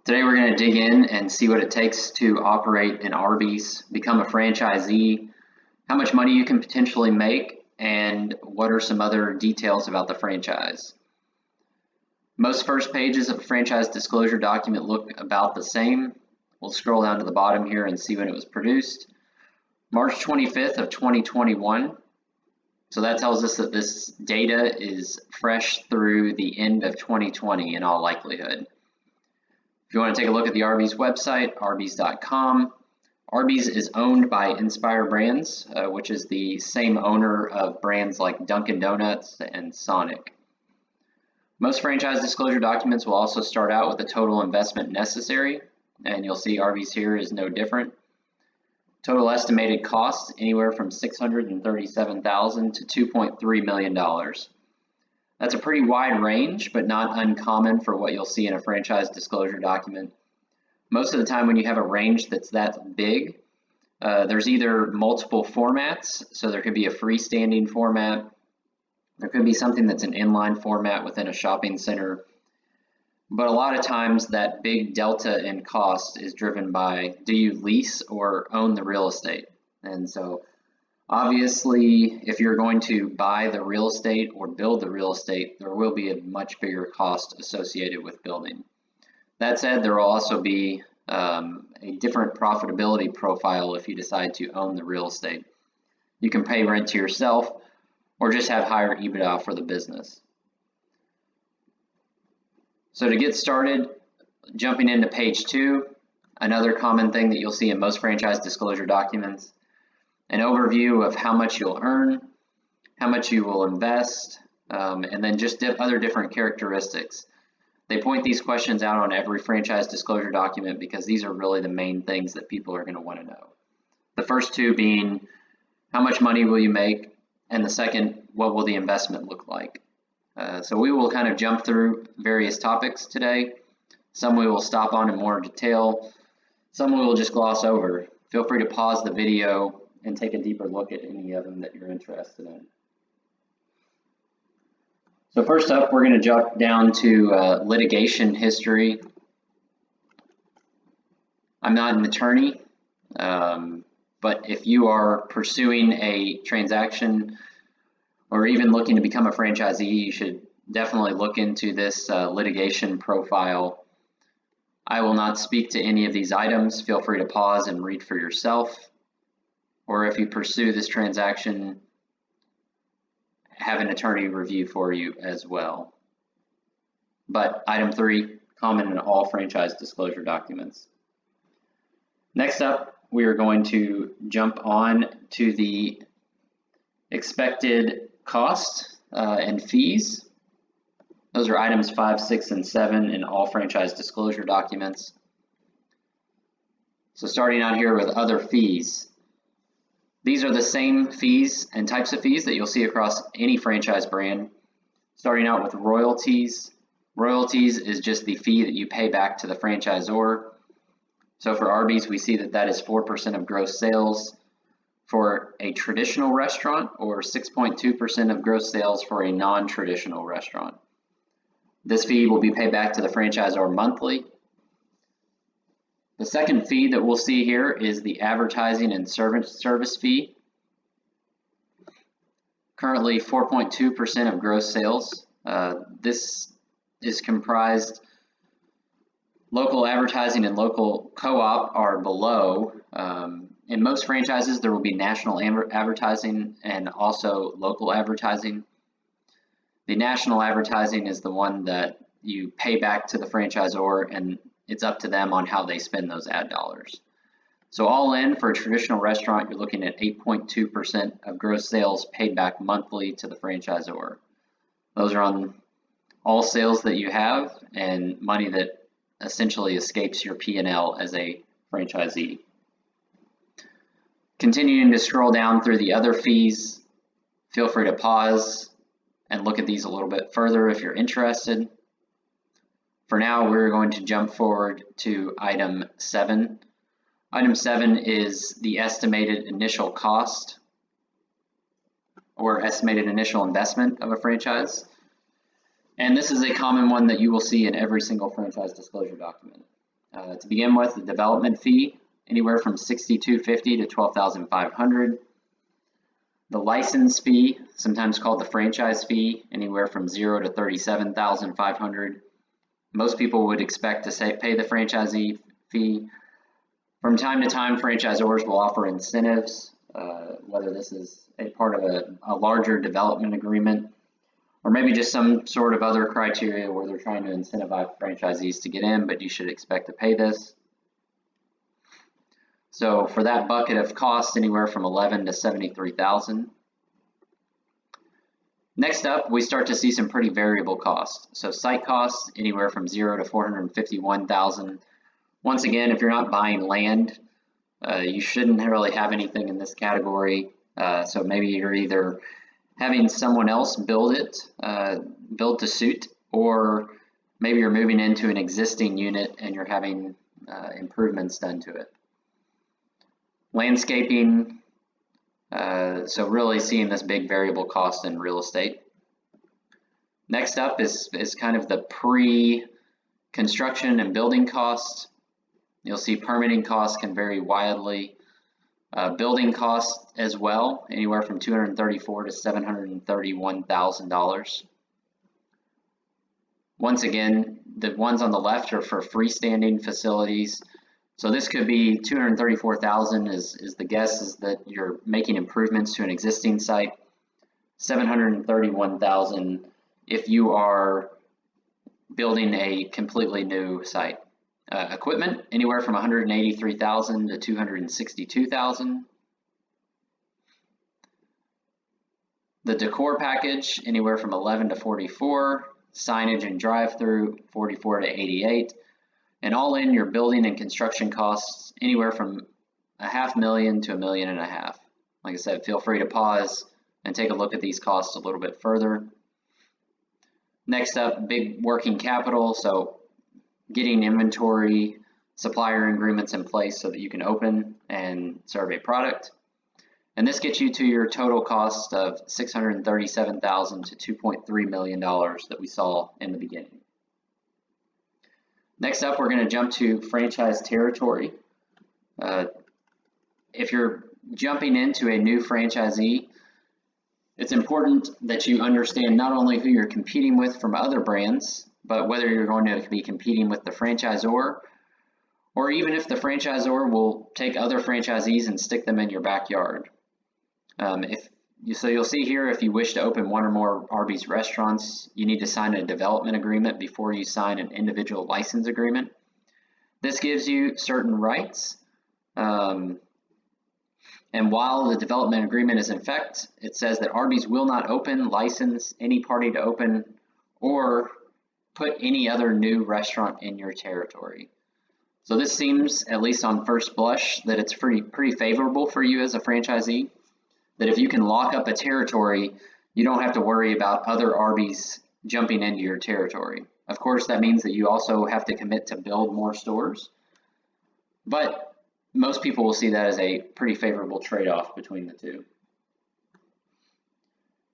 Today we're going to dig in and see what it takes to operate an Arby's, become a franchisee, how much money you can potentially make, and what are some other details about the franchise. Most first pages of a franchise disclosure document look about the same. We'll scroll down to the bottom here and see when it was produced. March 25th of 2021. So that tells us that this data is fresh through the end of 2020 in all likelihood. If you want to take a look at the Arby's website, arbys.com. Arby's is owned by Inspire Brands, which is the same owner of brands like Dunkin' Donuts and Sonic. Most franchise disclosure documents will also start out with the total investment necessary, and you'll see Arby's here is no different. Total estimated costs anywhere from $637,000 to $2.3 million. That's a pretty wide range, but not uncommon for what you'll see in a franchise disclosure document. Most of the time when you have a range that's that big, there's either multiple formats, so there could be a freestanding format, there could be something that's an inline format within a shopping center, but a lot of times that big delta in cost is driven by, do you lease or own the real estate? And so obviously, if you're going to buy the real estate or build the real estate, there will be a much bigger cost associated with building. That said, there will also be a different profitability profile if you decide to own the real estate. You can pay rent to yourself or just have higher EBITDA for the business. So to get started, jumping into page 2, another common thing that you'll see in most franchise disclosure documents, an overview of how much you'll earn, how much you will invest, and then just other different characteristics. They point these questions out on every franchise disclosure document because these are really the main things that people are going to want to know. The first two being, how much money will you make? And the second, what will the investment look like? So we will kind of jump through various topics today. Some we will stop on in more detail. Some we will just gloss over. Feel free to pause the video and take a deeper look at any of them that you're interested in. So first up, we're going to jump down to litigation history. I'm not an attorney, but if you are pursuing a transaction or even looking to become a franchisee, you should definitely look into this litigation profile. I will not speak to any of these items. Feel free to pause and read for yourself. Or if you pursue this transaction, have an attorney review for you as well. But item 3, common in all franchise disclosure documents. Next up, we are going to jump on to the expected cost and fees. Those are items 5, 6, and 7 in all franchise disclosure documents. So starting out here with other fees. These are the same fees and types of fees that you'll see across any franchise brand. Starting out with royalties. Royalties is just the fee that you pay back to the franchisor. So for Arby's, we see that that is 4% of gross sales for a traditional restaurant or 6.2% of gross sales for a non-traditional restaurant. This fee will be paid back to the franchisor monthly. The second fee that we'll see here is the advertising and service fee. Currently 4.2% of gross sales. This is comprised, local advertising and local co-op are below. In most franchises, there will be national advertising and also local advertising. The national advertising is the one that you pay back to the franchisor, and it's up to them on how they spend those ad dollars. So all in, for a traditional restaurant, you're looking at 8.2% of gross sales paid back monthly to the franchisor. Those are on all sales that you have and money that essentially escapes your P&L as a franchisee. Continuing to scroll down through the other fees, feel free to pause and look at these a little bit further if you're interested. For now, we're going to jump forward to item 7. Item 7 is the estimated initial cost or estimated initial investment of a franchise. And this is a common one that you will see in every single franchise disclosure document. To begin with, the development fee, anywhere from $6,250 to $12,500. The license fee, sometimes called the franchise fee, anywhere from $0 to $37,500. Most people would expect to pay the franchisee fee. From time to time, franchisors will offer incentives, whether this is a part of a larger development agreement, or maybe just some sort of other criteria where they're trying to incentivize franchisees to get in, but you should expect to pay this. So for that bucket of costs, anywhere from $11,000 to $73,000. Next up, we start to see some pretty variable costs. So site costs, anywhere from $0 to $451,000. Once again, if you're not buying land, you shouldn't really have anything in this category. So maybe you're either having someone else build it, build to suit, or maybe you're moving into an existing unit and you're having improvements done to it. Landscaping, so really seeing this big variable cost in real estate. Next up is kind of the pre-construction and building costs. You'll see permitting costs can vary widely. Building costs as well, anywhere from $234,000 to $731,000. Once again, the ones on the left are for freestanding facilities. So this could be $234,000 is the guess is that you're making improvements to an existing site. $731,000 if you are building a completely new site. Equipment, anywhere from $183,000 to $262,000. The decor package, anywhere from $11,000 to $44,000. Signage and drive-through, $44,000 to $88,000. And all in, your building and construction costs, anywhere from $500,000 to $1.5 million. Like I said, feel free to pause and take a look at these costs a little bit further. Next up, big working capital. So getting inventory, supplier agreements in place so that you can open and serve a product. And this gets you to your total cost of $637,000 to $2.3 million that we saw in the beginning. Next up, we're going to jump to franchise territory. If you're jumping into a new franchisee, it's important that you understand not only who you're competing with from other brands, but whether you're going to be competing with the franchisor, or even if the franchisor will take other franchisees and stick them in your backyard. So you'll see here, if you wish to open one or more Arby's restaurants, you need to sign a development agreement before you sign an individual license agreement. This gives you certain rights. And while the development agreement is in effect, it says that Arby's will not open, license any party to open, or put any other new restaurant in your territory. So this seems, at least on first blush, that it's pretty favorable for you as a franchisee, that if you can lock up a territory, you don't have to worry about other Arby's jumping into your territory. Of course, that means that you also have to commit to build more stores, but most people will see that as a pretty favorable trade-off between the two.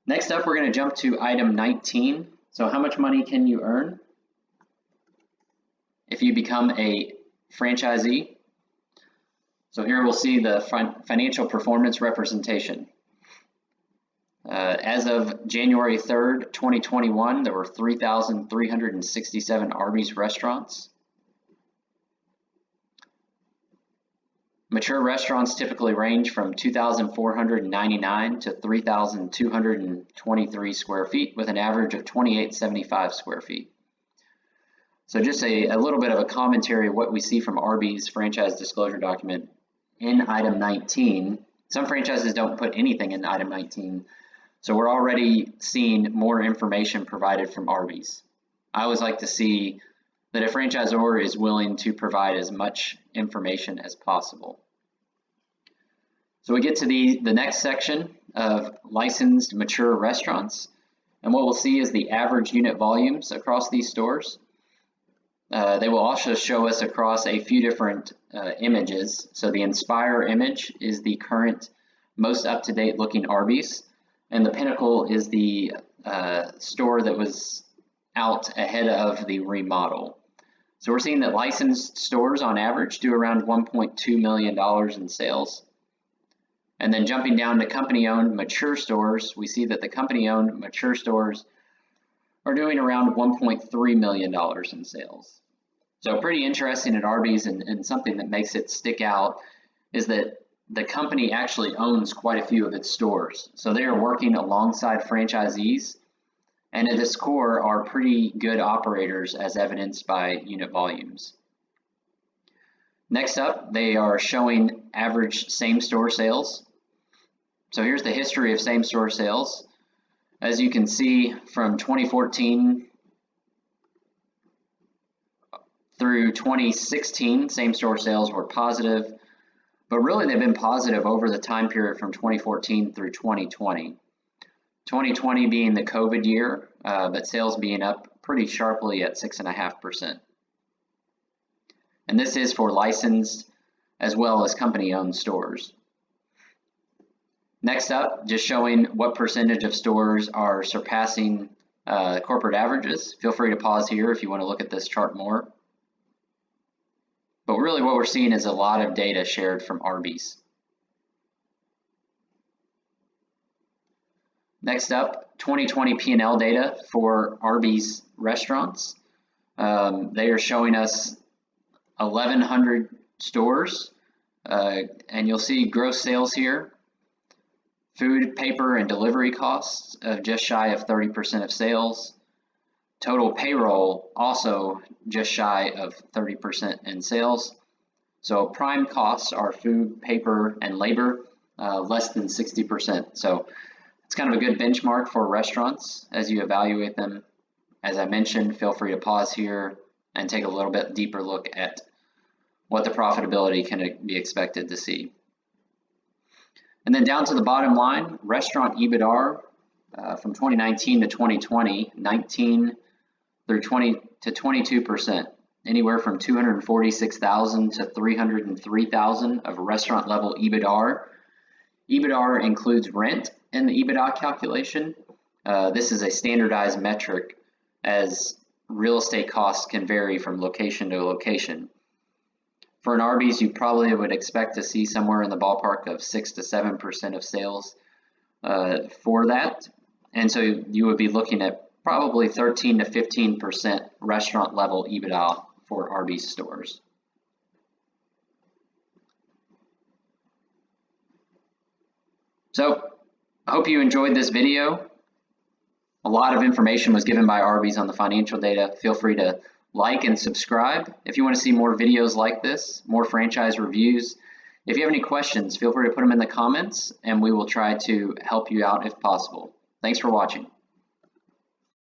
Next up, we're going to jump to item 19. So how much money can you earn if you become a franchisee? So here we'll see the financial performance representation. As of January 3rd, 2021, there were 3,367 Arby's restaurants. Mature restaurants typically range from 2,499 to 3,223 square feet with an average of 2,875 square feet. So just a little bit of a commentary of what we see from Arby's franchise disclosure document in item 19. Some franchises don't put anything in item 19, so we're already seeing more information provided from Arby's. I always like to see that a franchisor is willing to provide as much information as possible. So we get to the next section of licensed mature restaurants, and what we'll see is the average unit volumes across these stores. They will also show us across a few different images. So the Inspire image is the current most up-to-date looking Arby's, and the Pinnacle is the store that was out ahead of the remodel. So we're seeing that licensed stores on average do around $1.2 million in sales. And then jumping down to company-owned mature stores, we see that the company-owned mature stores are doing around $1.3 million in sales. So pretty interesting at Arby's, and something that makes it stick out is that the company actually owns quite a few of its stores. So they are working alongside franchisees, and at its core are pretty good operators as evidenced by unit volumes. Next up, they are showing average same-store sales. So here's the history of same-store sales. As you can see, from 2014 through 2016, same-store sales were positive, but really they've been positive over the time period from 2014 through 2020. 2020 being the COVID year, but sales being up pretty sharply at 6.5%. And this is for licensed as well as company-owned stores. Next up, just showing what percentage of stores are surpassing corporate averages. Feel free to pause here if you want to look at this chart more. But really what we're seeing is a lot of data shared from Arby's. Next up, 2020 P&L data for Arby's restaurants. They are showing us 1,100 stores, and you'll see gross sales here. Food, paper, and delivery costs of just shy of 30% of sales. Total payroll also just shy of 30% in sales. So prime costs are food, paper, and labor, less than 60%. So it's kind of a good benchmark for restaurants as you evaluate them. As I mentioned, feel free to pause here and take a little bit deeper look at what the profitability can be expected to see. And then down to the bottom line, restaurant EBITDAR from 2019 to 2020, 19 through 20 to 22%, anywhere from 246,000 to 303,000 of restaurant level EBITDAR. EBITDAR includes rent in the EBITDA calculation. This is a standardized metric as real estate costs can vary from location to location. For an Arby's, you probably would expect to see somewhere in the ballpark of 6 to 7% of sales for that. And so you would be looking at probably 13 to 15% restaurant level EBITDA for Arby's stores. So I hope you enjoyed this video. A lot of information was given by Arby's on the financial data. Feel free to like and subscribe if you want to see more videos like this, more franchise reviews. If you have any questions, feel free to put them in the comments and we will try to help you out if possible. Thanks for watching.